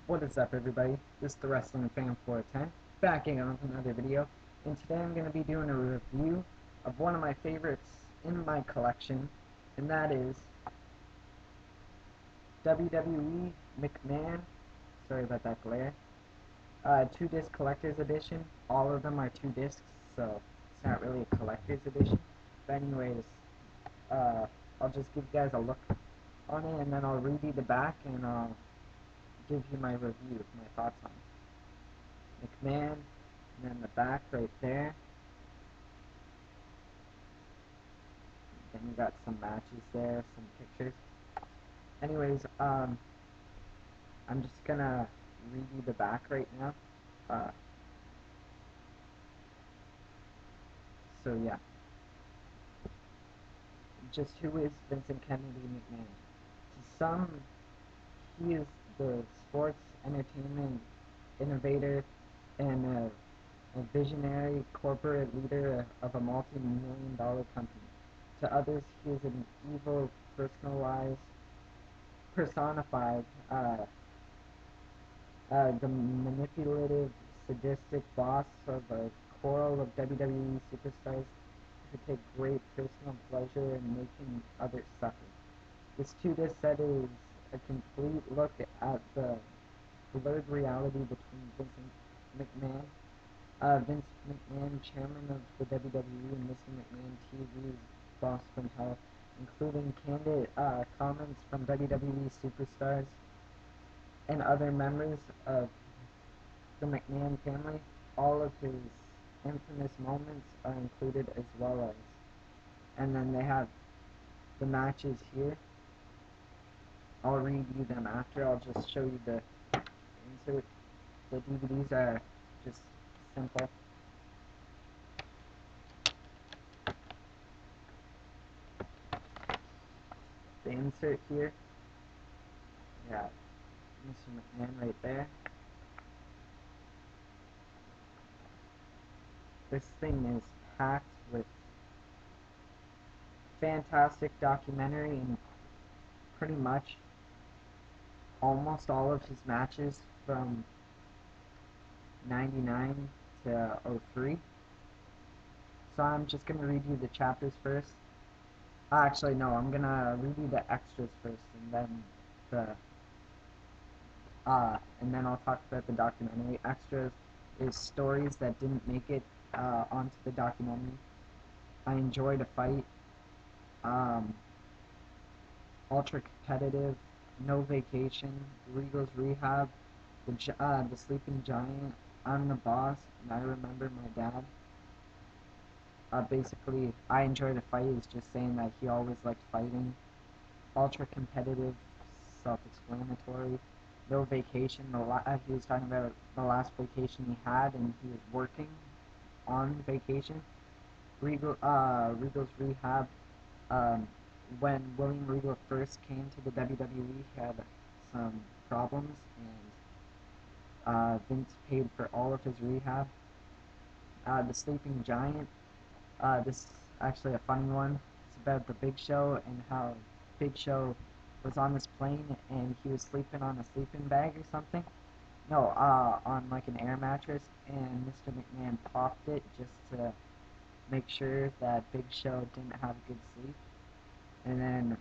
What is up, everybody? This is the Wrestling Fan 410, back again with another video, and today I'm going to be doing a review of one of my favorites in my collection, and that is WWE McMahon, sorry about that glare, 2-disc collector's edition. All of them are 2 discs, so it's not really a collector's edition, but anyways, I'll just give you guys a look on it, and then I'll read you the back, and I'll give you my review, my thoughts on it. McMahon, and then the back right there. Then you got some matches there, some pictures. Anyways, I'm just gonna read you the back right now. So yeah, just who is Vincent Kennedy McMahon? To some, he is the sports entertainment innovator and a visionary corporate leader of a multi-million-dollar company. To others, he is an evil, personified, the manipulative, sadistic boss of a choral of WWE superstars who take great personal pleasure in making others suffer. This 2-disc set is a complete look at the blurred reality between Vince McMahon, chairman of the WWE, and Mr. McMahon, TV's boss from hell, including candid comments from WWE superstars and other members of the McMahon family. All of his infamous moments are included as well as, and then they have the matches here. I'll review them after. I'll just show you the insert. The DVDs are just simple. The insert here, yeah, Mr. McMahon right there. This thing is packed with fantastic documentary and pretty much almost all of his matches from 99 to 03. So I'm just going to read you the chapters first. Actually, no, I'm going to read you the extras first, and then I'll talk about the documentary. Extras is stories that didn't make it onto the documentary. I enjoyed a fight. Ultra competitive. No vacation. Regal's rehab. The sleeping giant. I'm the boss, and I remember my dad. Basically, I enjoyed a fight is just saying that he always liked fighting. Ultra competitive, self-explanatory. No vacation. He was talking about the last vacation he had, and he was working on vacation. Regal's rehab. When William Regal first came to the WWE, he had some problems, and Vince paid for all of his rehab. The Sleeping Giant. This is actually a funny one. It's about the Big Show and how Big Show was on this plane and he was sleeping on a sleeping bag or something. No, on like an air mattress, and Mr. McMahon popped it just to make sure that Big Show didn't have a good sleep. And then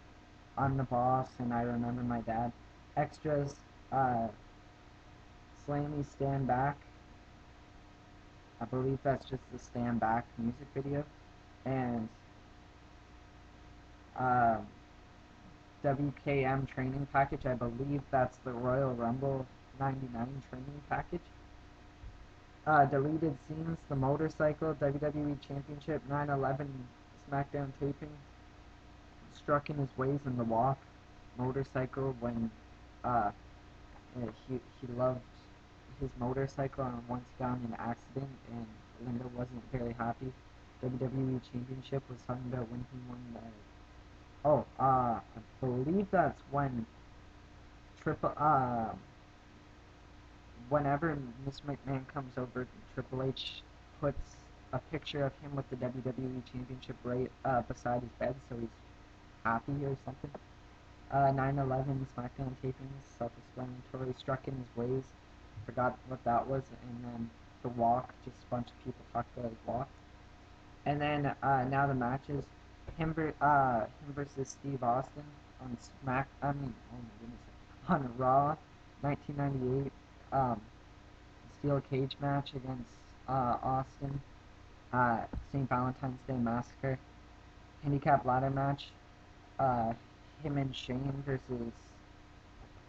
I'm the boss, and I remember my dad. Extras, Slammy Stand Back. I believe that's just the Stand Back music video. And WKM training package. I believe that's the Royal Rumble 99 training package. Deleted scenes, the motorcycle, WWE Championship, 9/11 SmackDown taping, struck in his ways in the walk, motorcycle when he loved his motorcycle, and once he got in an accident and Linda wasn't very happy. WWE Championship was talking about when he won the... Oh, I believe that's when whenever Miss McMahon comes over, Triple H puts a picture of him with the WWE Championship right beside his bed, so he's happy or something. 9/11 SmackDown tapings, self-explanatory, struck in his ways. Forgot what that was, and then the walk, just a bunch of people talked about his walk. And then now the matches, him versus Steve Austin on oh my goodness, on Raw, 1998, steel cage match against Austin, St. Valentine's Day Massacre, handicap ladder match, uh, him and Shane versus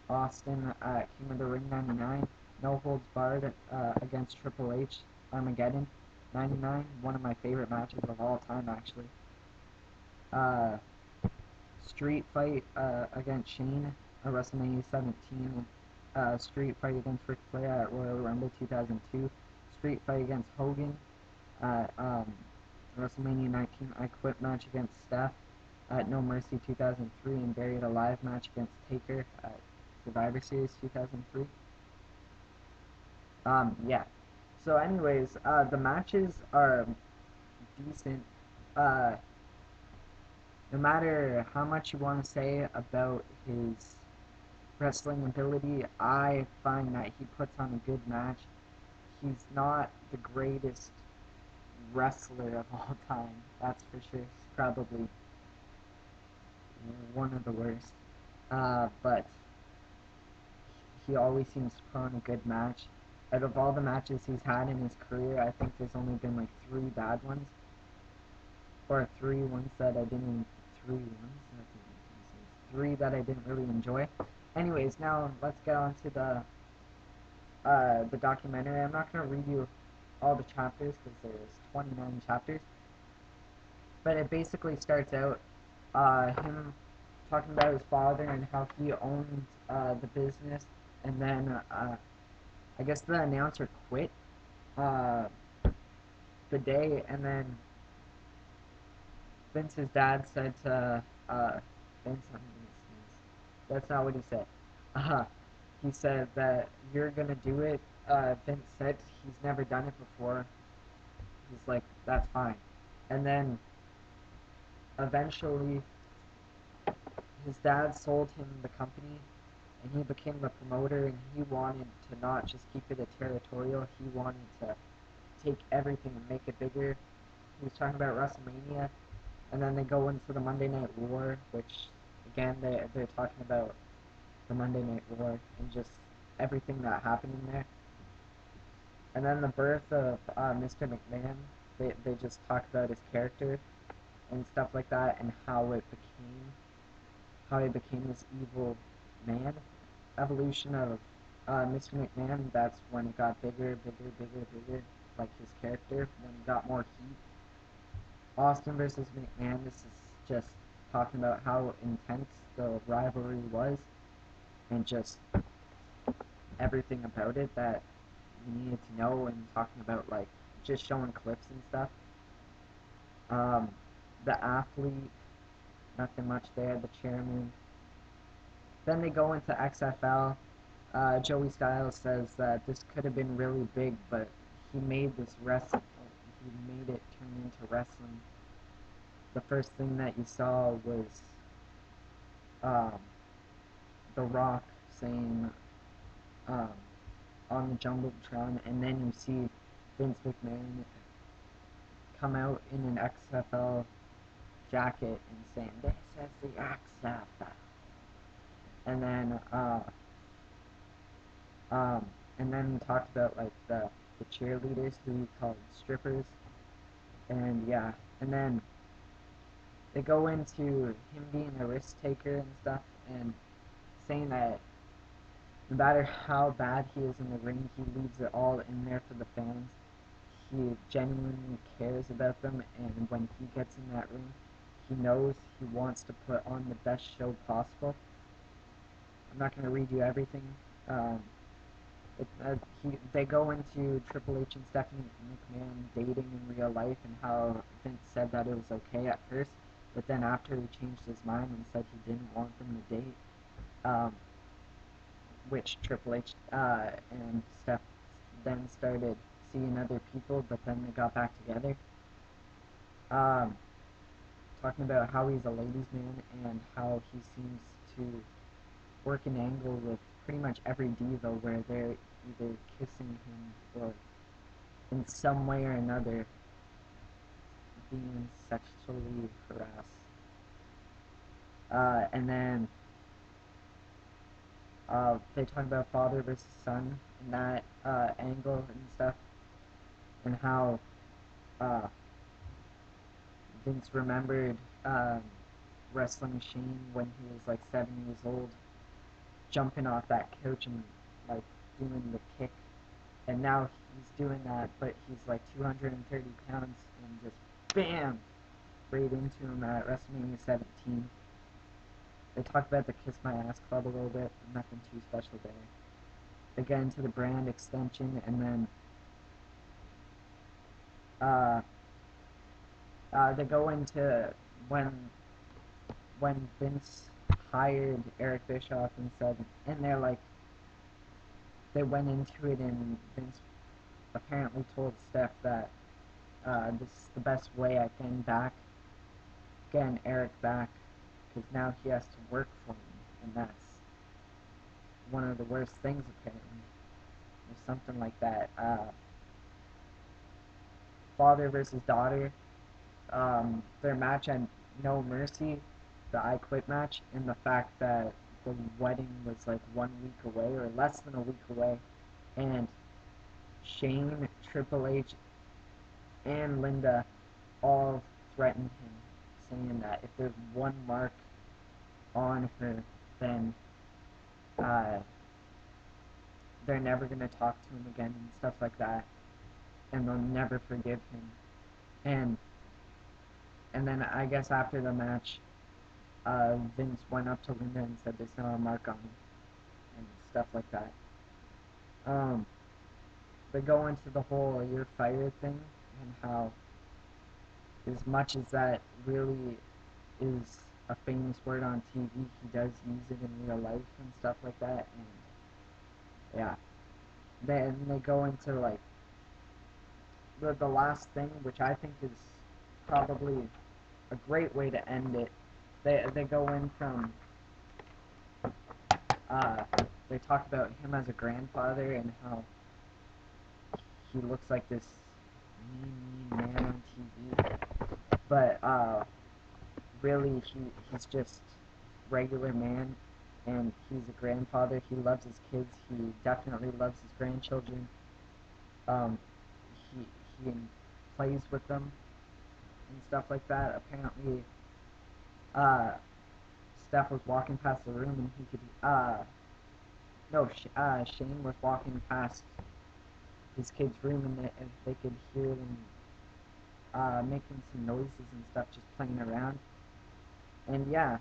Austin, King of the Ring 99, no holds barred against Triple H, Armageddon 99, one of my favorite matches of all time actually. Uh, street fight against Shane at WrestleMania 17, street fight against Ric Flair at Royal Rumble 2002, street fight against Hogan at WrestleMania 19, I Quit match against Steph at No Mercy 2003, and Buried Alive match against Taker at Survivor Series 2003. Yeah. So anyways, the matches are decent. No matter how much you want to say about his wrestling ability, I find that he puts on a good match. He's not the greatest wrestler of all time, that's for sure. He's probably one of the worst. But he always seems to put on a good match. Out of all the matches he's had in his career, I think there's only been like three bad ones, or three that I didn't really enjoy. Anyways, now let's get on to the documentary. I'm not going to read you all the chapters because there's 29 chapters, but it basically starts out him talking about his father and how he owned the business, and then I guess the announcer quit uh, the day, and then Vince's dad said to Vince, that's not what he said. Uh, he said that you're gonna do it. Vince said he's never done it before. He's like, that's fine. And then eventually his dad sold him the company and he became the promoter, and he wanted to not just keep it a territorial, he wanted to take everything and make it bigger. He was talking about WrestleMania, and then they go into the Monday Night War, which again they're talking about the Monday Night War and just everything that happened in there. And then the birth of Mr. McMahon, they just talk about his character and stuff like that, and how he became this evil man. Evolution of Mr. McMahon, that's when it got bigger, like his character, when he got more heat. Austin versus McMahon, this is just talking about how intense the rivalry was, and just everything about it that you needed to know, and talking about like just showing clips and stuff. The athlete, nothing much there, the chairman. Then they go into XFL. Joey Styles says that this could have been really big, but he made it turn into wrestling. The first thing that you saw was The Rock saying on the Jumbotron, and then you see Vince McMahon come out in an XFL jacket and saying, "This is the XFL," and then we talked about like the cheerleaders who he called strippers, and yeah, and then they go into him being a risk taker and stuff, and saying that no matter how bad he is in the ring, he leaves it all in there for the fans. He genuinely cares about them, and when he gets in that ring, he knows he wants to put on the best show possible. I'm not going to read you everything. They go into Triple H and Stephanie McMahon dating in real life, and how Vince said that it was okay at first, but then after he changed his mind and said he didn't want them to date, which Triple H and Steph then started seeing other people, but then they got back together. Talking about how he's a ladies' man and how he seems to work an angle with pretty much every diva where they're either kissing him or in some way or another being sexually harassed. And then they talk about father versus son in that angle and stuff, and how Vince remembered wrestling Shane when he was like 7 years old, jumping off that couch and like doing the kick, and now he's doing that, but he's like 230 pounds and just bam, right into him at WrestleMania 17. They talk about the Kiss My Ass Club a little bit, but nothing too special there. They get into the brand extension, and then they go into when Vince hired Eric Bischoff and said, and they're like, they went into it, and Vince apparently told Steph that this is the best way I can getting Eric back, because now he has to work for me, and that's one of the worst things apparently, or something like that. Father versus daughter, their match at No Mercy, the I Quit match, and the fact that the wedding was like 1 week away or less than a week away, and Shane, Triple H, and Linda all threatened him, saying that if there's one mark on her, then they're never going to talk to him again and stuff like that, and they'll never forgive him. And then I guess after the match, Vince went up to Linda and said there's not a mark on him and stuff like that. They go into the whole "you're fired" thing, and how as much as that really is a famous word on TV, he does use it in real life and stuff like that. And yeah, then they go into like the last thing, which I think is probably a great way to end it. They go in from they talk about him as a grandfather and how he looks like this mean man on TV, but really he's just regular man, and he's a grandfather. He loves his kids. He definitely loves his grandchildren. Um, he plays with them and stuff like that. Apparently, Steph was walking past the room, and he could Shane was walking past his kid's room, and they could hear them making some noises and stuff, just playing around. And yeah,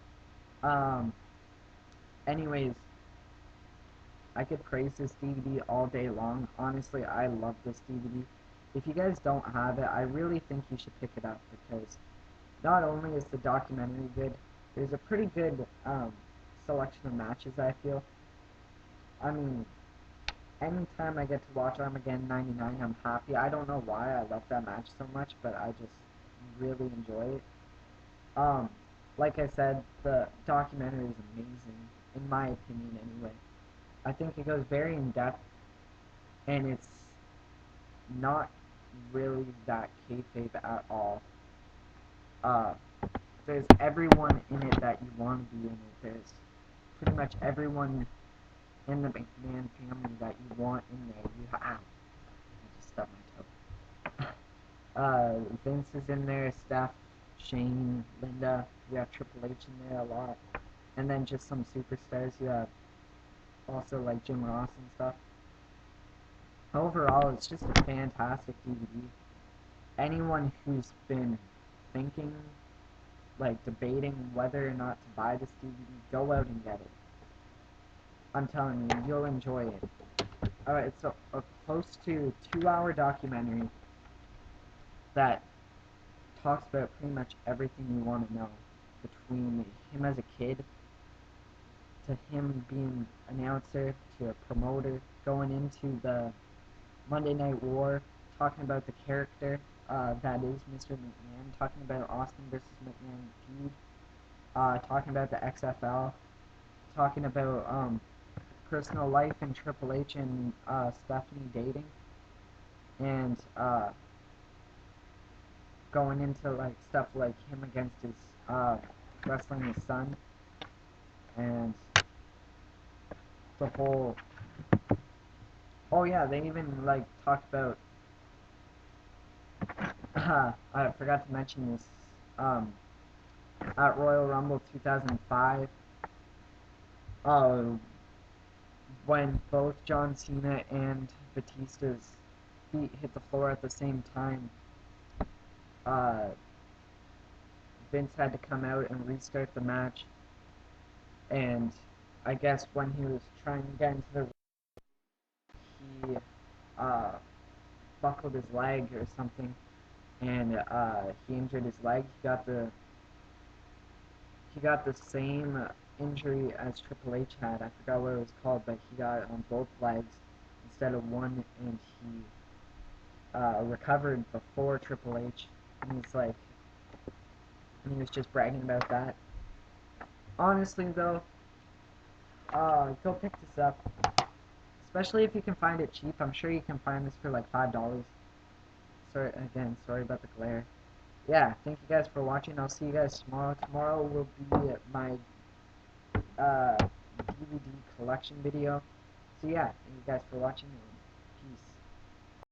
anyways, I could praise this DVD all day long. Honestly, I love this DVD. If you guys don't have it, I really think you should pick it up, because not only is the documentary good, there's a pretty good selection of matches, I feel. I mean, anytime I get to watch Armageddon 99, I'm happy. I don't know why I love that match so much, but I just really enjoy it. Like I said, the documentary is amazing, in my opinion anyway. I think it goes very in-depth, and it's not really that kayfabe at all. There's everyone in it that you want to be in it. There's pretty much everyone in the McMahon family that you want in there. I just stubbed my toe. Vince is in there, Steph, Shane, Linda. You have Triple H in there a lot, and then just some superstars. You have also like Jim Ross and stuff. Overall, it's just a fantastic DVD. Anyone who's been thinking, like debating whether or not to buy this DVD, go out and get it. I'm telling you, you'll enjoy it. It's a close to 2-hour documentary that talks about pretty much everything you want to know, between him as a kid, to him being an announcer, to a promoter, going into the Monday Night War, talking about the character that is Mr. McMahon, talking about Austin versus McMahon feud, talking about the XFL, talking about personal life and Triple H and Stephanie dating, and going into like stuff like him against his wrestling his son, and the whole. Oh yeah, they even like talked about. I forgot to mention this. Um, at Royal Rumble 2005, uh, when both John Cena and Batista's feet hit the floor at the same time, uh, Vince had to come out and restart the match. And I guess when he was trying to get into the ring, he uh, buckled his leg or something, and he injured his leg. He got the same injury as Triple H had. I forgot what it was called, but he got it on both legs instead of one, and he recovered before Triple H. And he was just bragging about that. Honestly, though, go pick this up, especially if you can find it cheap. I'm sure you can find this for like $5. Sorry about the glare. Yeah, thank you guys for watching. I'll see you guys tomorrow. Tomorrow will be my DVD collection video. So yeah, thank you guys for watching.